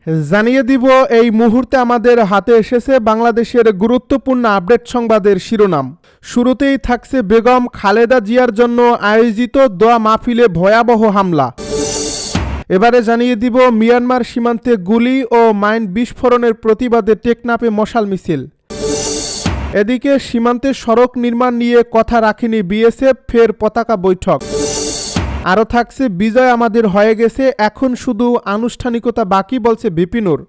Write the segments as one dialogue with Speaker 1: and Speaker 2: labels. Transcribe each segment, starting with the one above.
Speaker 1: জানিয়ে দিব এই মুহূর্তে আমাদের হাতে এসেছে বাংলাদেশের গুরুত্বপূর্ণ আপডেট সংবাদের শিরোনাম। শুরুতেই থাকছে বেগম খালেদা জিয়ার জন্য আয়োজিত দোয়া মাহফিলে ভয়াবহ হামলা। এবারে জানিয়ে দিব মিয়ানমার সীমান্তে গুলি ও মাইন বিস্ফোরণের প্রতিবাদে টেকনাফে মশাল মিছিল। এদিকে সীমান্তে সড়ক নির্মাণ নিয়ে কথা রাখেনি বিএসএফ, ফের পতাকা বৈঠক। আরও থাকছে বিজয় আমাদের হয়ে গেছে, এখন শুধু আনুষ্ঠানিকতা বাকি, বলছে বিপিনুর।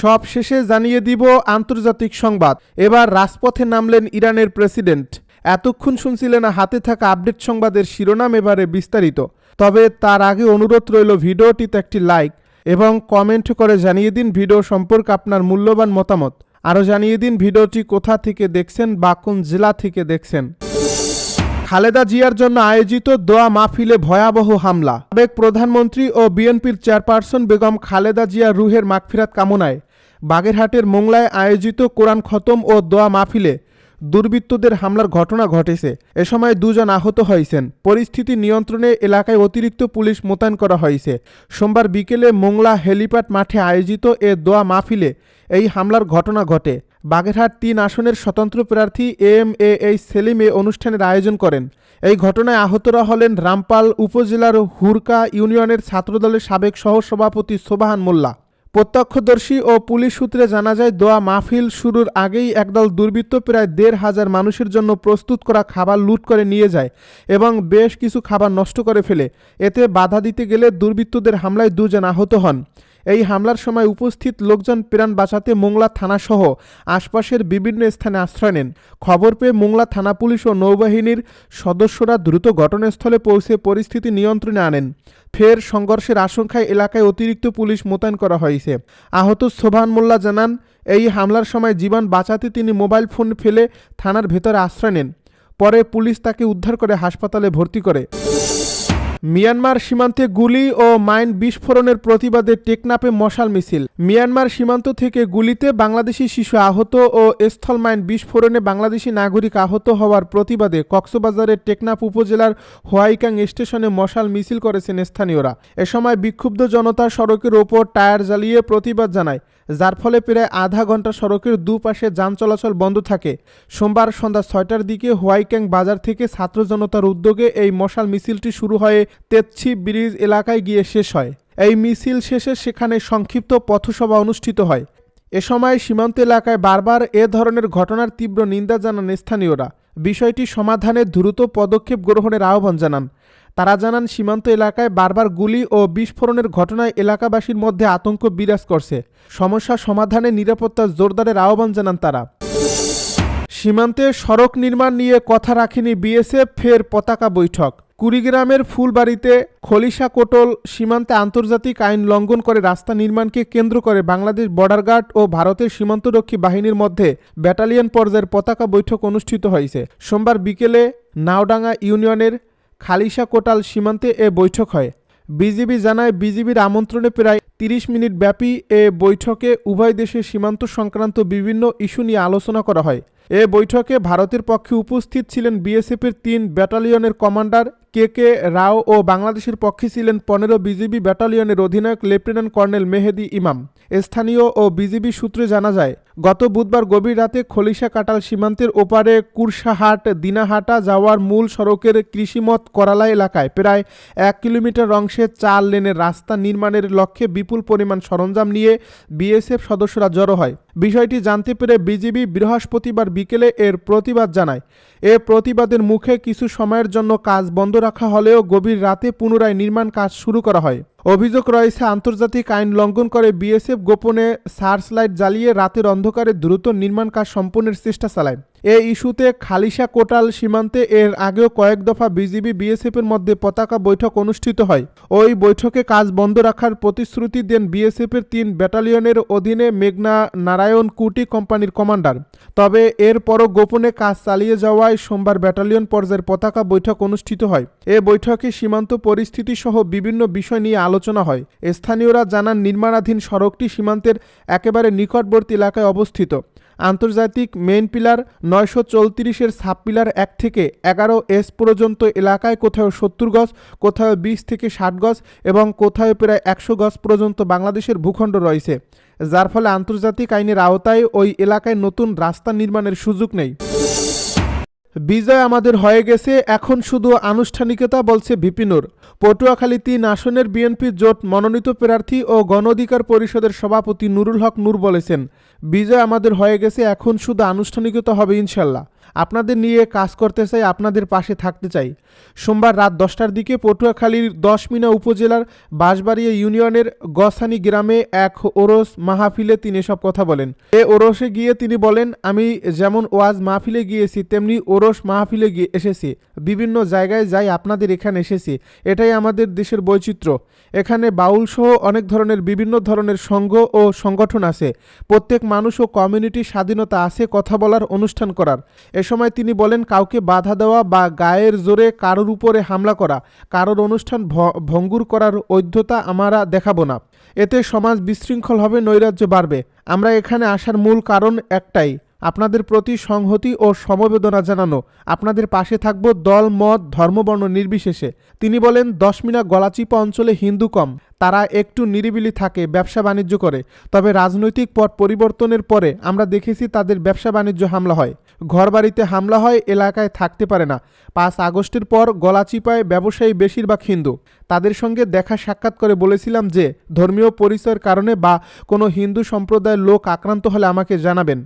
Speaker 1: সব শেষে জানিয়ে দিব আন্তর্জাতিক সংবাদ। এবার রাজপথে নামলেন ইরানের প্রেসিডেন্ট। এতক্ষণ শুনছিলেন হাতে থাকা আপডেট সংবাদের শিরোনাম, এবারে বিস্তারিত। তবে তার আগে অনুরোধ রইল ভিডিওটিতে একটি লাইক এবং কমেন্ট করে জানিয়ে দিন ভিডিও সম্পর্কে আপনার মূল্যবান মতামত। আরও জানিয়ে দিন ভিডিওটি কোথা থেকে দেখছেন বা কোন জেলা থেকে দেখছেন। খালেদা জিয়ার জন্য আয়োজিত দোয়া মাহফিলে ভয়াবহ হামলা। সাবেক প্রধানমন্ত্রী ও বিএনপির চেয়ারপারসন বেগম খালেদা জিয়ার রুহের মাগফিরাত কামনায় বাগেরহাটের মোংলায় আয়োজিত কোরআন খতম ও দোয়া মাহফিলে দুর্বৃত্তদের হামলার ঘটনা ঘটেছে। এ সময় দুজন আহত হয়েছেন। পরিস্থিতি নিয়ন্ত্রণে এলাকায় অতিরিক্ত পুলিশ মোতায়েন করা হয়েছে। সোমবার বিকেলে মোংলা হেলিপ্যাড মাঠে আয়োজিত এ দোয়া মাহফিলে এই হামলার ঘটনা ঘটে। বাগেরহাট ৩ আসনের স্বতন্ত্র প্রার্থী এম.এ.এইচ. সেলিম এ অনুষ্ঠানের আয়োজন করেন। এই ঘটনায় আহতরা হলেন রামপাল উপজেলার হুরকা ইউনিয়নের ছাত্রদলের সাবেক সহসভাপতি সোবাহান মোল্লা। প্রত্যক্ষদর্শী ও পুলিশ সূত্রে জানা যায়, দোয়া মাহফিল শুরুর আগেই একদল দুর্বৃত্ত প্রায় ১৫০০ মানুষের জন্য প্রস্তুত করা খাবার লুট করে নিয়ে যায় এবং বেশ কিছু খাবার নষ্ট করে ফেলে। এতে বাধা দিতে গেলে দুর্বৃত্তদের হামলায় ২ জন আহত হন। এই হামলার সময় উপস্থিত লোকজন প্রাণ বাঁচাতে মোংলা থানাসহ আশপাশের বিভিন্ন স্থানে আশ্রয় নেন। খবর পেয়ে মোংলা থানা পুলিশ ও নৌবাহিনীর সদস্যরা দ্রুত ঘটনাস্থলে পৌঁছে পরিস্থিতি নিয়ন্ত্রণে আনেন। ফের সংঘর্ষের আশঙ্কায় এলাকায় অতিরিক্ত পুলিশ মোতায়েন করা হয়েছে। আহত সোবহান মোল্লা জানান, এই হামলার সময় জীবন বাঁচাতে তিনি মোবাইল ফোন ফেলে থানার ভেতরে আশ্রয় নেন। পরে পুলিশ তাকে উদ্ধার করে হাসপাতালে ভর্তি করে। মিয়ানমার সীমান্তে গুলি ও মাইন বিস্ফোরণের প্রতিবাদে টেকনাফে মশাল মিছিল। মিয়ানমার সীমান্ত থেকে গুলিতে বাংলাদেশি শিশু আহত ও স্থল মাইন বিস্ফোরণে বাংলাদেশি নাগরিক আহত হওয়ার প্রতিবাদে কক্সবাজারের টেকনাফ উপজেলার হোয়াইকাং স্টেশনে মশাল মিছিল করেছেন স্থানীয়রা। এ সময় বিক্ষুব্ধ জনতা সড়কের ওপর টায়ার জ্বালিয়ে প্রতিবাদ জানায়, যার ফলে প্রায় আধা ঘন্টা সড়কের দুপাশে যান চলাচল বন্ধ থাকে। সোমবার সন্ধ্যা ৬টার দিকে হোয়াইক্যাং বাজার থেকে ছাত্র জনতার উদ্যোগে এই মশাল মিছিলটি শুরু হয়ে তেতছি ব্রিজ এলাকায় গিয়ে শেষ হয়। এই মিছিল শেষে সেখানে সংক্ষিপ্ত পথসভা অনুষ্ঠিত হয়। এ সময় সীমান্ত এলাকায় বারবার এ ধরনের ঘটনার তীব্র নিন্দা জানান স্থানীয়রা। বিষয়টি সমাধানে দ্রুত পদক্ষেপ গ্রহণের আহ্বান জানান। তারা জানান, সীমান্ত এলাকায় বারবার গুলি ও বিস্ফোরণের ঘটনায় এলাকাবাসীর মধ্যে আতঙ্ক বিরাজ করছে। সমস্যা সমাধানে নিরাপত্তা জোরদারের আহ্বান জানান তারা। সীমান্তে সড়ক নির্মাণ নিয়ে কথা রাখেনি বিএসএফ, ফের পতাকা বৈঠক। কুড়িগ্রামের ফুলবাড়িতে খলিশা কোটল সীমান্তে আন্তর্জাতিক আইন লঙ্ঘন করে রাস্তা নির্মাণকে কেন্দ্র করে বাংলাদেশ বর্ডার গার্ড ও ভারতের সীমান্তরক্ষী বাহিনীর মধ্যে ব্যাটালিয়ন পর্যায়ের পতাকা বৈঠক অনুষ্ঠিত হয়েছে। সোমবার বিকেলে নাওডাঙ্গা ইউনিয়নের খালিশা কোটাল সীমান্তে এ বৈঠক হয়। বিজিবি জানায়, বিজিবির আমন্ত্রণে প্রায় ৩০ মিনিট ব্যাপী এ বৈঠকে উভয় দেশের সীমান্ত সংক্রান্ত বিভিন্ন ইস্যু নিয়ে আলোচনা করা হয়। এ বৈঠকে ভারতের পক্ষে উপস্থিত ছিলেন বিএসএফের ৩ ব্যাটালিয়নের কমান্ডার কে রাও ও বাংলাদেশের পক্ষে ছিলেন ১৫ বিজিবি ব্যাটালিয়নের অধিনায়ক লেফটেন্যান্ট কর্নেল মেহেদি ইমাম। স্থানীয় ও বিজিবি সূত্রে জানা যায়, গত বুধবার গভীর রাতে খলিশা কাটাল সীমান্তের ওপারে কুরসাহাট দিনাহাটা যাওয়ার মূল সড়কের কৃষিমত করালা এলাকায় প্রায় ১ কিলোমিটার অংশে ৪ লেনের রাস্তা নির্মাণের লক্ষ্যে বিপুল পরিমাণ সরঞ্জাম নিয়ে বিএসএফ সদস্যরা জড়ো হয়। বিষয়টি জানতে পেরে বিজিবি বৃহস্পতিবার বিকেলে এর প্রতিবাদ জানায়। এ প্রতিবাদের মুখে কিছু সময়ের জন্য কাজ বন্ধ রাখা হলেও গভীর রাতে পুনরায় নির্মাণ কাজ শুরু করা হয়। অভিযোগ রয়েছে, আন্তর্জাতিক আইন লঙ্ঘন করে বিএসএফ গোপনে সার্চ লাইট জ্বালিয়ে রাতের অন্ধকারে দ্রুত নির্মাণ কাজ সম্পন্নের চেষ্টা চালায়। এই ইস্যুতে খালিশা কোটাল সীমান্তে এর আগেও কয়েক দফা বিজিবি বিএসএফের মধ্যে পতাকা বৈঠক অনুষ্ঠিত হয়। ওই বৈঠকে কাজ বন্ধ রাখার প্রতিশ্রুতি দেন বিএসএফের ৩ ব্যাটালিয়নের অধীনে মেঘনা নারায়ণ কুটি কোম্পানির কমান্ডার। তবে এরপরও গোপনে কাজ চালিয়ে যাওয়ায় সোমবার ব্যাটালিয়ন পর্যায়ের পতাকা বৈঠক অনুষ্ঠিত হয়। এ বৈঠকে সীমান্ত পরিস্থিতি সহ বিভিন্ন বিষয় নিয়ে আলোচনা হয়। স্থানীয়রা জানান, নির্মাণাধীন সড়কটি সীমান্তের একেবারে নিকটবর্তী এলাকায় অবস্থিত। আন্তর্জাতিক মেইন পিলার 934-এর সাব পিলার 1 থেকে 11S পর্যন্ত এলাকায় কোথাও 70 গজ, কোথাও 20 থেকে 60 গজ এবং কোথাও প্রায় 100 গজ পর্যন্ত বাংলাদেশের ভূখণ্ড রয়েছে, যার ফলে আন্তর্জাতিক আইনের আওতায় ওই এলাকায় নতুন রাস্তা নির্মাণের সুযোগ নেই। বিজয় আমাদের হয়ে গেছে, এখন শুধু আনুষ্ঠানিকতা, বলছে ভিপি নূর। পটুয়াখালী 3 আসনের বিএনপি জোট মনোনীত প্রার্থী ও গণ অধিকার পরিষদের সভাপতি নুরুল হক নূর বলেছেন, বিজয় আমাদের হয়ে গেছে, এখন শুধু আনুষ্ঠানিকতা হবে ইনশাল্লাহ। আপনাদের নিয়ে কাজ করতে চাই, আপনাদের পাশে থাকতে চাই। সোমবার রাত 10টার দিকে পটুয়াখালীর 10 মিনা উপজেলার বাঁশবাড়িয়া ইউনিয়নের গসানি গ্রামে এক ওরস মাহফিলে তিনি এসব কথা বলেন। এ ওরসে গিয়ে তিনি বলেন, আমি যেমন ওয়াজ মাহফিলে গিয়েছি তেমনি ওরস মাহফিলে গিয়ে এসেছি, বিভিন্ন জায়গায় যাই, আপনাদের এখানে এসেছি, এটাই আমাদের দেশের বৈচিত্র্য। এখানে বাউল সহ অনেক ধরনের বিভিন্ন ধরনের সংঘ ও সংগঠন আছে, প্রত্যেক মানুষ ও কমিউনিটির স্বাধীনতা আছে কথা বলার, অনুষ্ঠান করার। এ সময় তিনি বলেন, কাউকে বাধা দেওয়া বা গায়ের জোরে কারোর উপরে হামলা করা, কারোর অনুষ্ঠান ভঙ্গুর করার ঐধ্যতা আমরা দেখাবো না। এতে সমাজ বিশৃঙ্খল হবে, নৈরাজ্য বাড়বে। আমরা এখানে আসার মূল কারণ একটাই, আপনাদের প্রতি সংহতি ও সমবেদনা জানানো, আপনাদের পাশে থাকব দল মত ধর্মবর্ণ নির্বিশেষে। তিনি বলেন, 10 মিনা গলাচিপা অঞ্চলে হিন্দু কম, তারা একটু নিরিবিলি থাকে, ব্যবসা বাণিজ্য করে, তবে রাজনৈতিক পট পরিবর্তনের পরে আমরা দেখেছি তাদের ব্যবসা বাণিজ্য হামলা হয়, ঘরবাড়িতে হামলা হয়, এলাকায় থাকতে পারে না। 5 আগস্টের পর গলাচিপায় ব্যবসায়ী বেশিরভাগ হিন্দু, তাদের সঙ্গে দেখা সাক্ষাৎ করে বলেছিলাম যে ধর্মীয় পরিচয়ের কারণে বা কোনো হিন্দু সম্প্রদায়ের লোক আক্রান্ত হলে আমাকে জানাবেন।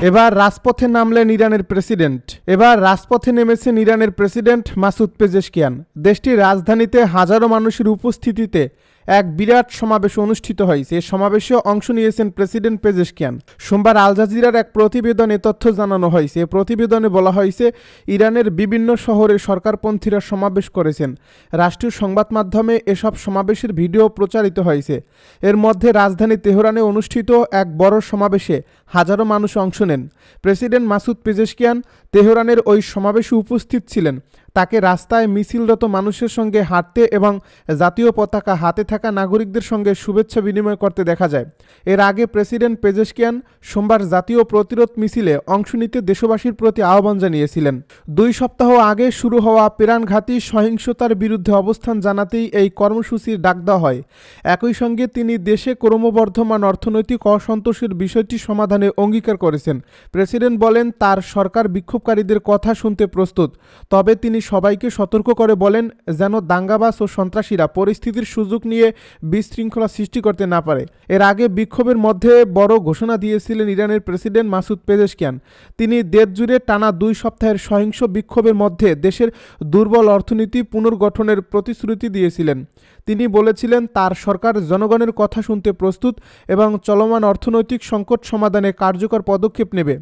Speaker 1: এবার রাজপথে নামলেন ইরানের প্রেসিডেন্ট। এবার রাজপথে নেমেছেন ইরানের প্রেসিডেন্ট মাসুদ পেজেশকিয়ান। দেশটির রাজধানীতে হাজারো মানুষের উপস্থিতিতে এক বিরাট সমাবেশ অনুষ্ঠিত হয়েছে। এই সমাবেশে অংশ নিয়েছেন প্রেসিডেন্ট পেজেশকিয়ান। সোমবার আল জাজিরার এক প্রতিবেদনে তথ্য জানানো হয়েছে। প্রতিবেদনে বলা হয়েছে, ইরানের বিভিন্ন শহরে সরকারপন্থীরা সমাবেশ করেছেন। রাষ্ট্রীয় সংবাদ মাধ্যমে এসব সমাবেশের ভিডিও প্রচারিত হয়েছে। এর মধ্যে রাজধানী তেহরানে অনুষ্ঠিত এক বড় সমাবেশে হাজারো মানুষ অংশ নেন। প্রেসিডেন্ট মাসুদ পেজেশকিয়ান তেহরানের ওই সমাবেশে উপস্থিত ছিলেন। তাকে রাস্তায় মিছিলরত মানুষের সঙ্গে হাঁটতে এবং জাতীয় পতাকা হাতে থাকা নাগরিকদের সঙ্গে শুভেচ্ছা বিনিময় করতে দেখা যায়। এর আগে প্রেসিডেন্ট পেজেশকিয়ান সোমবার জাতীয় প্রতিরোধ মিছিলে অংশ নিতে দেশবাসীর প্রতি আহ্বান জানিয়েছিলেন। 2 সপ্তাহ আগে শুরু হওয়া প্রাণঘাতী সহিংসতার বিরুদ্ধে অবস্থান জানাতেই এই কর্মসূচির ডাক দেওয়া হয়। একই সঙ্গে তিনি দেশে ক্রমবর্ধমান অর্থনৈতিক অসন্তোষের বিষয়টি সমাধানে অঙ্গীকার করেছেন। প্রেসিডেন্ট বলেন, তার সরকার বিক্ষোভকারীদের কথা শুনতে প্রস্তুত, তবে তিনি সবাইকে সতর্ক করে বলেন যেন দাঙ্গাবাজ ও সন্ত্রাসীরা পরিস্থিতির সুযোগ নিয়ে বিশৃঙ্খলা সৃষ্টি করতে না পারে। এর আগে বিক্ষোভের মধ্যে বড় ঘোষণা দিয়েছিলেন ইরানের প্রেসিডেন্ট মাসুদ পেজেশকিয়ান। তিনি দেশ জুড়ে টানা 2 সপ্তাহের সহিংস বিক্ষোভের মধ্যে দেশের দুর্বল অর্থনীতি পুনর্গঠনের প্রতিশ্রুতি দিয়েছিলেন। তিনি বলেছিলেন, তার সরকার জনগণের কথা শুনতে প্রস্তুত এবং চলমান অর্থনৈতিক সংকট সমাধানে কার্যকর পদক্ষেপ নেবে।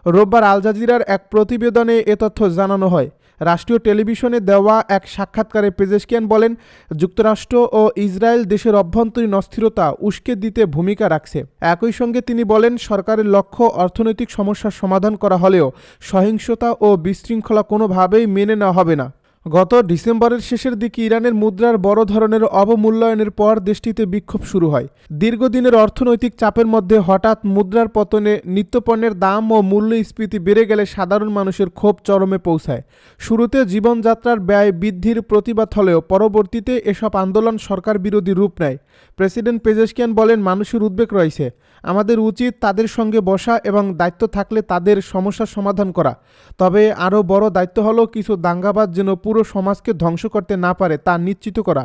Speaker 1: রোববার আল জাজিরার এক প্রতিবেদনে এ তথ্য জানানো হয়। রাষ্ট্রীয় টেলিভিশনে দেওয়া এক সাক্ষাৎকারে পেজেশকিয়ান বলেন, যুক্তরাষ্ট্র ও ইসরায়েল দেশের অভ্যন্তরীণ অস্থিরতা উস্কে দিতে ভূমিকা রাখছে। একই সঙ্গে তিনি বলেন, সরকারের লক্ষ্য অর্থনৈতিক সমস্যার সমাধান করা হলেও সহিংসতা ও বিশৃঙ্খলা কোনোভাবেই মেনে নেওয়া হবে না। গত ডিসেম্বরের শেষের দিকে ইরানের মুদ্রার বড় ধরনের অবমূল্যায়নের পর দেশটিতে বিক্ষোভ শুরু হয়। দীর্ঘদিনের অর্থনৈতিক চাপের মধ্যে হঠাৎ মুদ্রার পতনে নিত্যপণ্যের দাম ও মূল্যস্ফীতি বেড়ে গেলে সাধারণ মানুষের ক্ষোভ চরমে পৌঁছায়। শুরুতে জীবনযাত্রার ব্যয় বৃদ্ধির প্রতিবাদ হলেও পরবর্তীতে এসব আন্দোলন সরকার বিরোধী রূপ নেয়। প্রেসিডেন্ট পেজেশকিয়ান বলেন, মানুষের উদ্বেগ রয়েছে, আমাদের উচিত তাদের সঙ্গে বসা এবং দায়িত্ব থাকলে তাদের সমস্যার সমাধান করা। তবে আরও বড় দায়িত্ব হলো কিছু দাঙ্গাবাজ যেন পুরো সমাজকে ধ্বংস করতে না পারে তা নিশ্চিত করা।